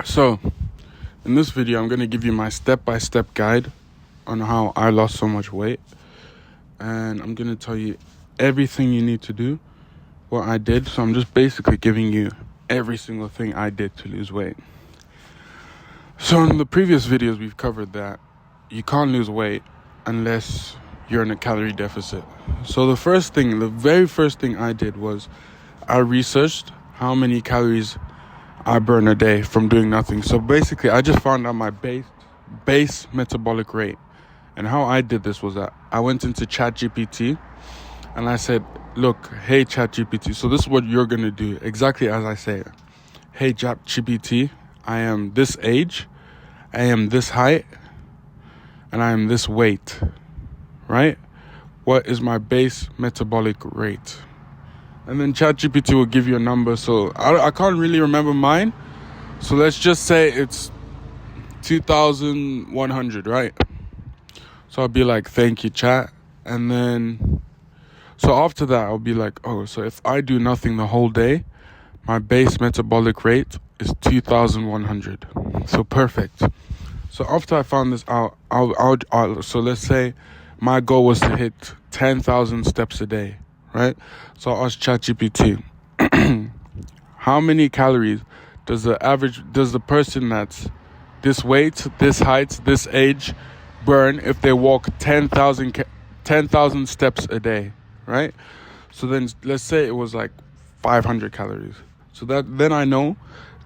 So, in this video, I'm going to give you my step-by-step guide on how I lost so much weight. And I'm going to tell you everything you need to do, what I did. So I'm just basically giving you every single thing I did to lose weight. So in the previous videos, we've covered that you can't lose weight unless you're in a calorie deficit. So the very first thing I did was I researched how many calories I burn a day from doing nothing. So basically, I just found out my base metabolic rate. And how I did this was that I went into ChatGPT and I said, look, hey ChatGPT, so this is what you're going to do, exactly as I say it. Hey ChatGPT, I am this age, I am this height, and I am this weight, right? What is my base metabolic rate? And then ChatGPT will give you a number. So I can't really remember mine. So let's just say it's 2,100, right? So I'll be like, thank you, chat. And then, so after that, I'll be like, oh, so if I do nothing the whole day, my base metabolic rate is 2,100. So perfect. So after I found this out, so let's say my goal was to hit 10,000 steps a day, right? So I asked ChatGPT, how many calories does the person that's this weight, this height, this age burn if they walk 10,000 steps a day, right? So then let's say it was like 500 calories. So then I know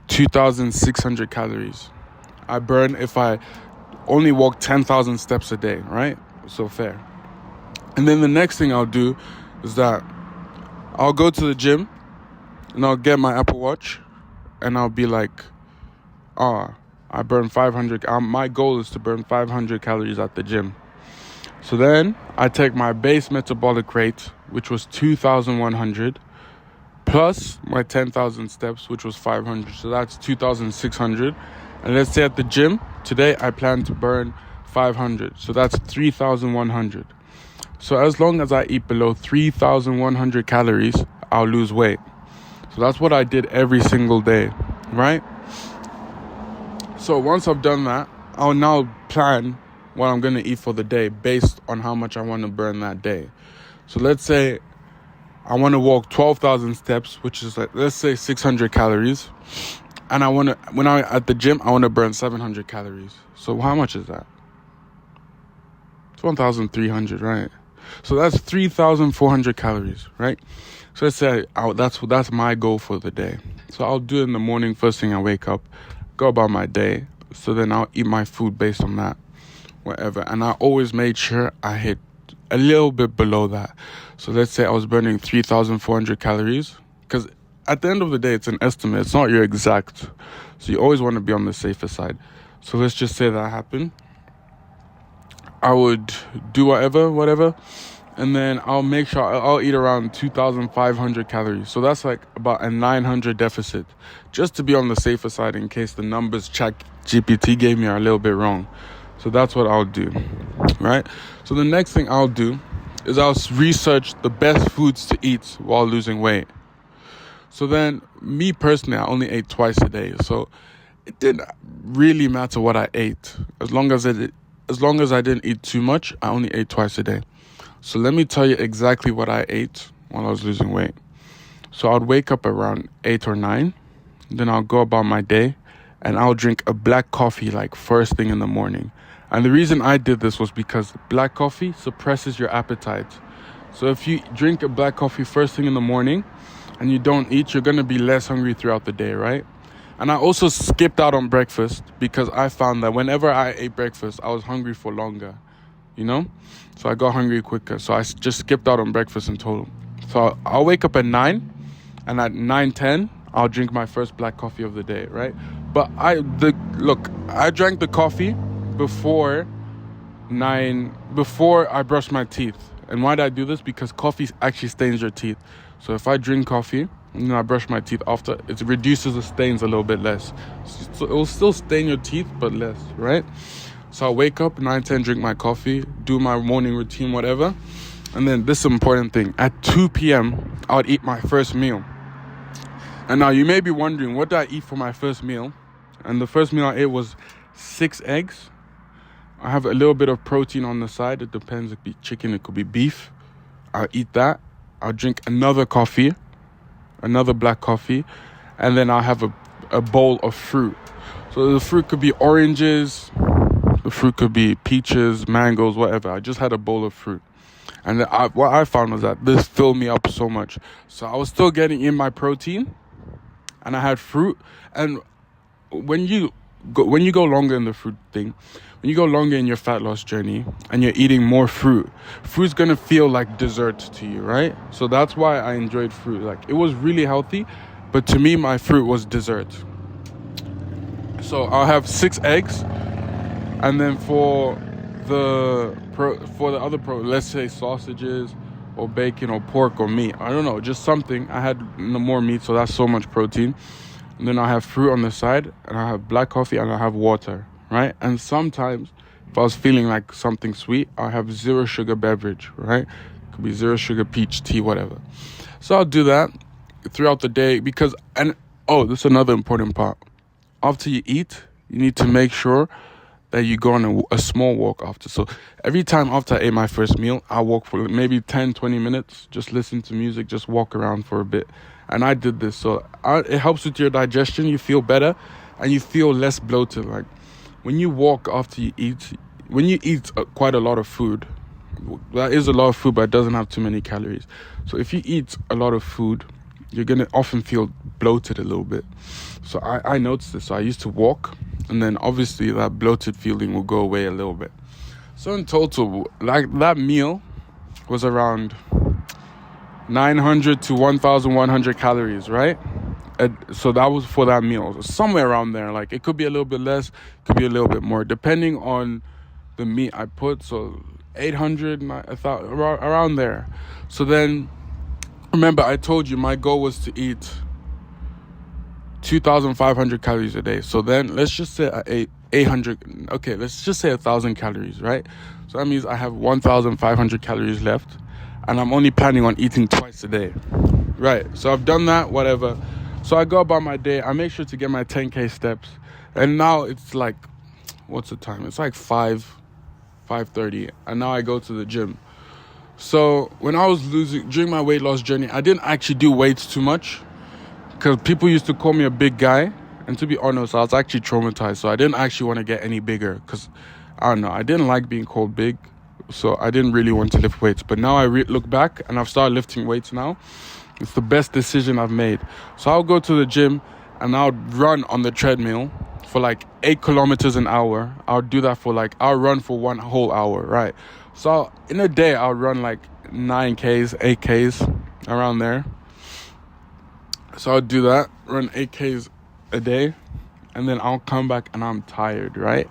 2,600 calories I burn if I only walk 10,000 steps a day, right? So fair. And then the next thing I'll do is that I'll go to the gym and I'll get my Apple Watch and I'll be like, I burn 500. My goal is to burn 500 calories at the gym. So then I take my base metabolic rate, which was 2,100, plus my 10,000 steps, which was 500. So that's 2,600. And let's say at the gym, today I plan to burn 500. So that's 3,100. So as long as I eat below 3,100 calories, I'll lose weight. So that's what I did every single day, right? So once I've done that, I'll now plan what I'm going to eat for the day based on how much I want to burn that day. So let's say I want to walk 12,000 steps, which is like, let's say 600 calories. And at the gym, I want to burn 700 calories. So how much is that? It's 1,300, right? So that's 3,400 calories, right? So let's say that's my goal for the day. So I'll do it in the morning, first thing I wake up, go about my day. So then I'll eat my food based on that, whatever. And I always made sure I hit a little bit below that. So let's say I was burning 3,400 calories, because at the end of the day, it's an estimate. It's not your exact. So you always want to be on the safer side. So let's just say that happened. I would do whatever. And then I'll make sure I'll eat around 2,500 calories. So that's like about a 900 deficit, just to be on the safer side in case the numbers ChatGPT gave me are a little bit wrong. So that's what I'll do, right? So the next thing I'll do is I'll research the best foods to eat while losing weight. So then, me personally, I only ate twice a day. So it didn't really matter what I ate. As long as I didn't eat too much, I only ate twice a day. So let me tell you exactly what I ate while I was losing weight. So I'd wake up around 8 or 9. Then I'll go about my day and I'll drink a black coffee like first thing in the morning. And the reason I did this was because black coffee suppresses your appetite. So if you drink a black coffee first thing in the morning and you don't eat, you're going to be less hungry throughout the day, right? And I also skipped out on breakfast because I found that whenever I ate breakfast, I was hungry for longer, you know? So I got hungry quicker. So I just skipped out on breakfast in total. So I'll wake up at 9, and at 9:10, I'll drink my first black coffee of the day, right? But I drank the coffee before I brushed my teeth. And why did I do this? Because coffee actually stains your teeth. So if I drink coffee and I brush my teeth after, it reduces the stains a little bit less. So it will still stain your teeth, but less, right? So I'll wake up, 9:10, drink my coffee, do my morning routine, whatever. And then this is an important thing. At 2 p.m., I would eat my first meal. And now you may be wondering, what do I eat for my first meal? and the first meal I ate was 6 eggs. I have a little bit of protein on the side. It depends. It could be chicken, it could be beef. I'll eat that. I'll drink another coffee, another black coffee, and then I'll have a bowl of fruit. So the fruit could be oranges, the fruit could be peaches, mangoes, whatever. I just had a bowl of fruit. And then what I found was that this filled me up so much. So I was still getting in my protein, and I had fruit. And when you go longer in the fruit thing, when you go longer in your fat loss journey and you're eating more fruit's gonna feel like dessert to you, right? So that's why I enjoyed fruit. Like, it was really healthy, but to me, my fruit was dessert. So I'll have 6 eggs, and then for the other let's say sausages or bacon or pork or meat, I don't know, just something. I had more meat, so that's so much protein. And then I have fruit on the side, and I have black coffee, and I have water, right? And sometimes, if I was feeling like something sweet, I have 0 sugar beverage, right? It could be 0 sugar peach tea, whatever. So I'll do that throughout the day this is another important part. After you eat, you need to make sure that you go on a small walk after. So every time after I ate my first meal, I walk for maybe 10, 20 minutes, just listen to music, just walk around for a bit. And I did this. So it helps with your digestion. You feel better and you feel less bloated. Like, when you walk after you eat, when you eat quite a lot of food, that is a lot of food, but it doesn't have too many calories. So if you eat a lot of food, you're going to often feel bloated a little bit. So I noticed this. So I used to walk, and then obviously that bloated feeling will go away a little bit. So in total, like, that meal was around 900 to 1,100 calories, right? So that was for that meal, somewhere around there. Like, it could be a little bit less, could be a little bit more, depending on the meat I put. So 800, I thought around there. So then, remember, I told you my goal was to eat 2,500 calories a day. So then let's just say I ate 800. Okay, let's just say 1,000 calories, right? So that means I have 1,500 calories left, and I'm only planning on eating twice a day, right? So I've done that, whatever. So I go about my day. I make sure to get my 10K steps, and now it's like, what's the time? It's like 5:30, and now I go to the gym. So when I was during my weight loss journey, I didn't actually do weights too much, because people used to call me a big guy, and to be honest, I was actually traumatized. So I didn't actually want to get any bigger, because I don't know, I didn't like being called big, so I didn't really want to lift weights. But now I look back, and I've started lifting weights now. It's the best decision I've made. So I'll go to the gym, and I'll run on the treadmill for like 8 kilometers an hour. I'll run for 1 whole hour, right? So in a day, I'll run like 9Ks, 8Ks, around there. So I'll do that, run 8Ks a day, and then I'll come back and I'm tired, right?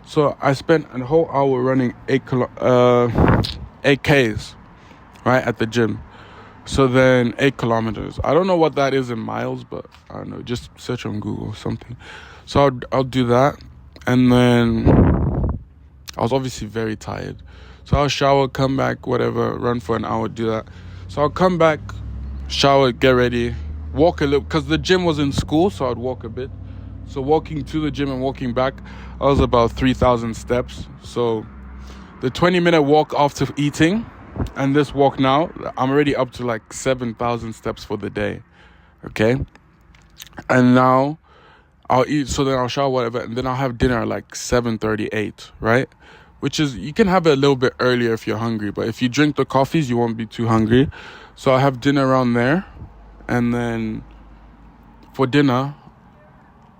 So I spent a whole hour running 8Ks, right, at the gym. So then 8 kilometers. I don't know what that is in miles, but I don't know. Just search on Google or something. So I'll do that, and then I was obviously very tired. So I'll shower, come back, whatever, run for an hour, do that. So I'll come back, shower, get ready, walk a little, because the gym was in school, so I'd walk a bit. So walking to the gym and walking back, I was about 3,000 steps. So the 20-minute walk after eating and this walk now, I'm already up to like 7,000 steps for the day, okay? And now I'll eat, so then I'll shower, whatever, and then I'll have dinner at like 7:38, right? Which is, you can have it a little bit earlier if you're hungry, but if you drink the coffees, you won't be too hungry. So I have dinner around there, and then for dinner,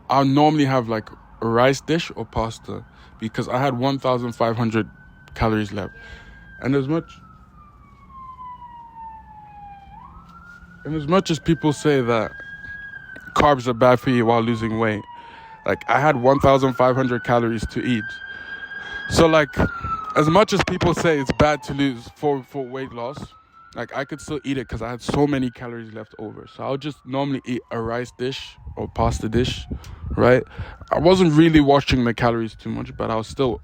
I'll normally have like a rice dish or pasta, because I had 1,500 calories left. And as much as people say that carbs are bad for you while losing weight, like, I had 1,500 calories to eat. So like, as much as people say it's bad to lose for weight loss, like, I could still eat it because I had so many calories left over. So I'll just normally eat a rice dish or pasta dish, right? I wasn't really watching the calories too much, but I'll still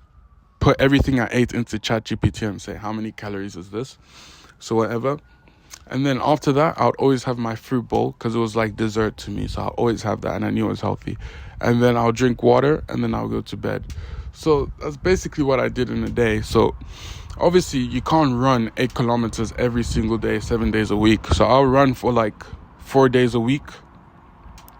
put everything I ate into ChatGPT and say, how many calories is this? So whatever. And then after that, I would always have my fruit bowl because it was like dessert to me. So I'll always have that, and I knew it was healthy. And then I'll drink water, and then I'll go to bed. So that's basically what I did in a day. So obviously, you can't run 8 kilometers every single day, 7 days a week. So I'll run for like 4 days a week,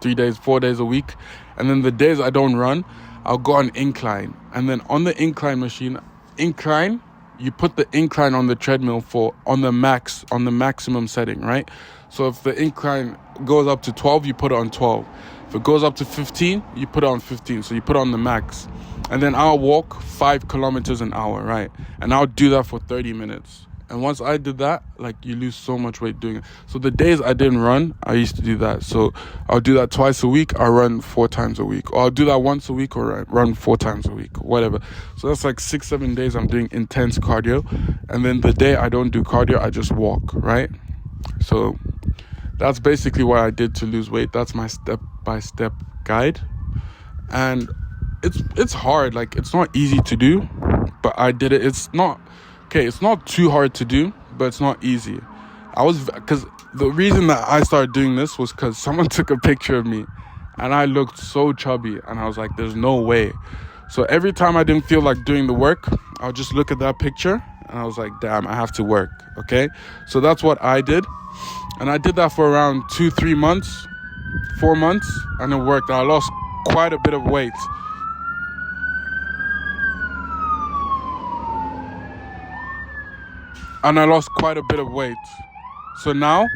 3 days, 4 days a week. And then the days I don't run, I'll go on incline. And then on the incline machine, you put the incline on the treadmill on the maximum setting, right? So if the incline goes up to 12, you put it on 12. If it goes up to 15, you put it on 15. So you put it on the max. And then I'll walk 5 kilometers an hour, right? And I'll do that for 30 minutes. And once I did that, like, you lose so much weight doing it. So the days I didn't run, I used to do that. So I'll do that twice a week. I'll run 4 times a week. Or I'll do that once a week, or run 4 times a week, whatever. So that's like 6-7 days I'm doing intense cardio. And then the day I don't do cardio, I just walk, right? So that's basically what I did to lose weight. That's my step-by-step guide. And it's hard. Like, it's not easy to do, but I did it. It's not too hard to do, but it's not easy. Because the reason that I started doing this was because someone took a picture of me and I looked so chubby, and I was like, there's no way. So every time I didn't feel like doing the work, I'll just look at that picture and I was like, damn, I have to work. Okay. So that's what I did. And I did that for around 2-3 months, 4 months, and it worked. I lost quite a bit of weight. And I lost quite a bit of weight. So now,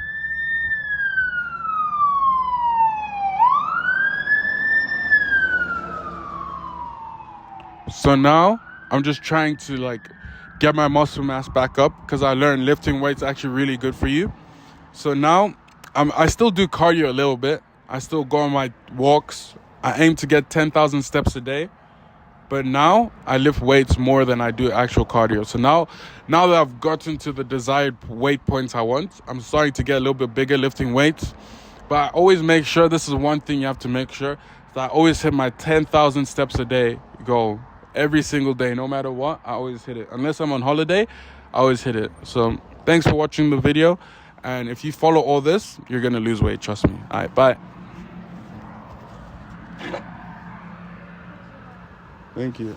I'm just trying to like get my muscle mass back up, because I learned lifting weights actually really good for you. So now I still do cardio a little bit. I still go on my walks. I aim to get 10,000 steps a day. But now I lift weights more than I do actual cardio. So now that I've gotten to the desired weight points I want, I'm starting to get a little bit bigger lifting weights. But I always make sure, this is one thing you have to make sure, that I always hit my 10,000 steps a day goal every single day. No matter what, I always hit it. Unless I'm on holiday, I always hit it. So thanks for watching the video. And if you follow all this, you're going to lose weight. Trust me. All right, bye. Thank you.